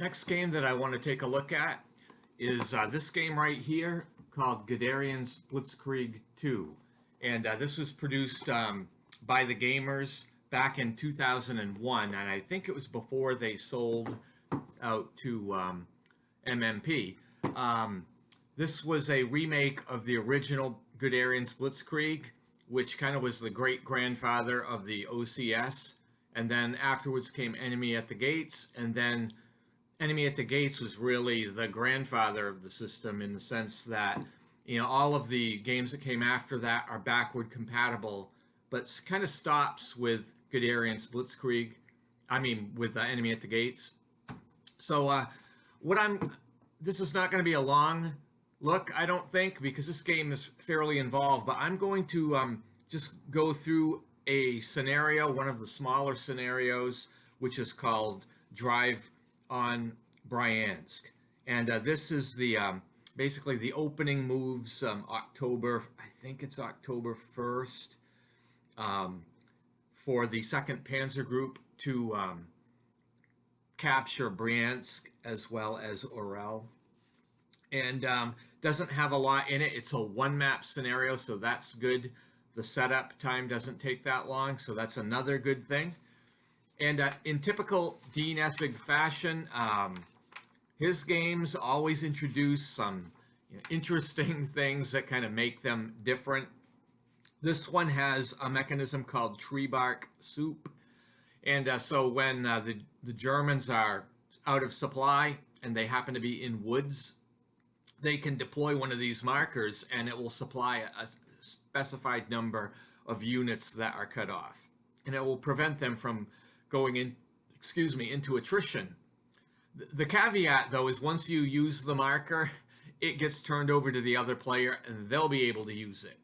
Next game that I want to take a look at is this game right here called Guderian's Blitzkrieg 2. And this was produced by the gamers back in 2001, and I think it was before they sold out to MMP. This was a remake of the original Guderian's Blitzkrieg, which kind of was the great-grandfather of the OCS, and then afterwards came Enemy at the Gates, and then Enemy at the Gates was really the grandfather of the system in the sense that, you know, all of the games that came after that are backward compatible, but kind of stops with Guderian's Blitzkrieg. I mean, with Enemy at the Gates. So, this is not going to be a long look, I don't think, because this game is fairly involved, but I'm going to just go through a scenario, one of the smaller scenarios, which is called Drive on Bryansk. And this is the basically the opening moves, October, I think it's October 1st, for the 2nd Panzer Group to capture Bryansk as well as Orel. And doesn't have a lot in it. It's a one-map scenario, so that's good. The setup time doesn't take that long, so that's another good thing. And in typical Dean Essig fashion, his games always introduce some interesting things that kind of make them different. This one has a mechanism called tree bark soup. And so when the Germans are out of supply and they happen to be in woods, they can deploy one of these markers and it will supply a specified number of units that are cut off. And it will prevent them from going into attrition. The caveat, though, is once you use the marker, it gets turned over to the other player and they'll be able to use it.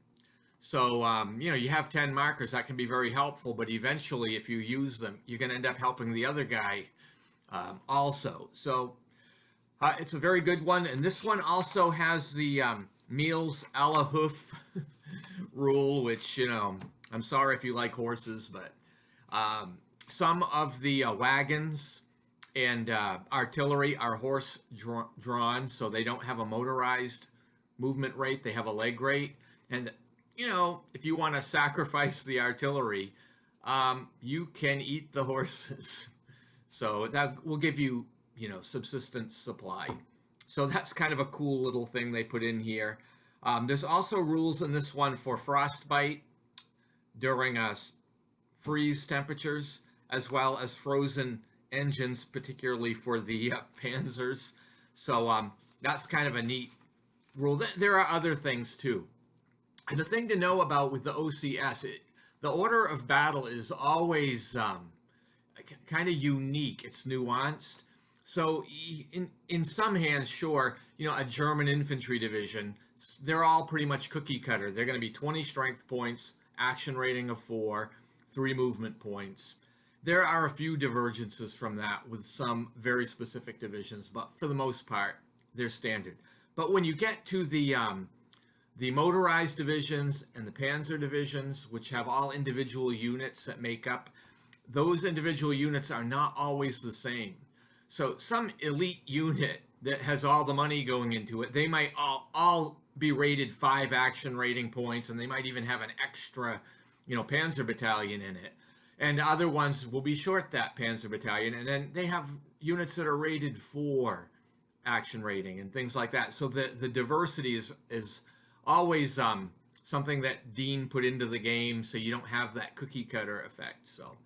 So, you have 10 markers, that can be very helpful, but eventually if you use them, you're going to end up helping the other guy also. So, it's a very good one. And this one also has the Meals a la Hoof rule, which, I'm sorry if you like horses, but some of the wagons and artillery are horse drawn, so they don't have a motorized movement rate. They have a leg rate. And, if you want to sacrifice the artillery, you can eat the horses. So that will give you, subsistence supply. So that's kind of a cool little thing they put in here. There's also rules in this one for frostbite during freeze temperatures, as well as frozen engines, particularly for the Panzers. So that's kind of a neat rule. There are other things too. And the thing to know about with the OCS, the order of battle is always kind of unique. It's nuanced. So in some hands, sure, a German infantry division, they're all pretty much cookie cutter. They're going to be 20 strength points, action rating of 4, 3 movement points. There are a few divergences from that with some very specific divisions, but for the most part, they're standard. But when you get to the motorized divisions and the Panzer divisions, which have all individual units that make up, those individual units are not always the same. So some elite unit that has all the money going into it, they might all be rated 5 action rating points, and they might even have an extra, Panzer battalion in it. And other ones will be short that Panzer battalion, and then they have units that are rated 4 action rating and things like that. So the diversity is always something that Dean put into the game, so you don't have that cookie cutter effect. So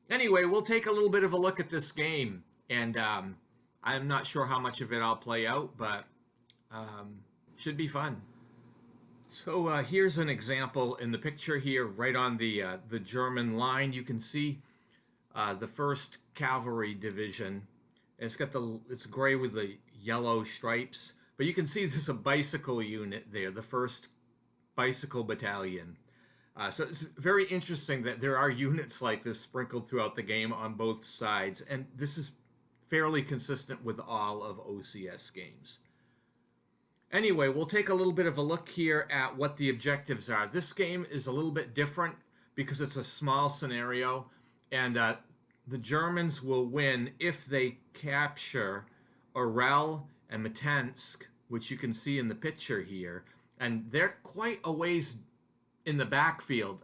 anyway, we'll take a little bit of a look at this game, and I'm not sure how much of it I'll play out, but should be fun. So here's an example in the picture here, right on the German line. You can see the 1st Cavalry Division. It's gray with the yellow stripes, but you can see there's a bicycle unit there, the 1st Bicycle Battalion. So it's very interesting that there are units like this sprinkled throughout the game on both sides, and this is fairly consistent with all of OCS games. Anyway, we'll take a little bit of a look here at what the objectives are. This game is a little bit different because it's a small scenario, and the Germans will win if they capture Orel and Matensk, which you can see in the picture here. And they're quite a ways in the backfield.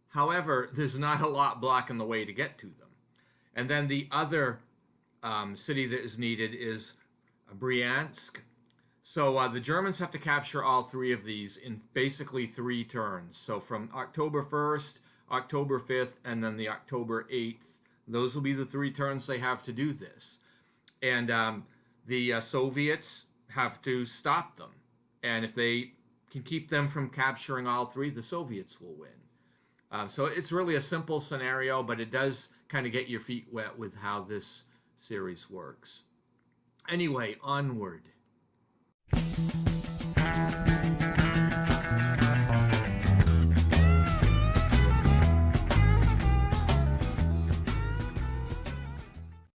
However, there's not a lot blocking the way to get to them. And then the other city that is needed is Bryansk. So the Germans have to capture all three of these in basically 3 turns. So from October 1st, October 5th, and then the October 8th. Those will be the 3 turns they have to do this. And the Soviets have to stop them. And if they can keep them from capturing all 3, the Soviets will win. So it's really a simple scenario, but it does kind of get your feet wet with how this series works. Anyway, onward.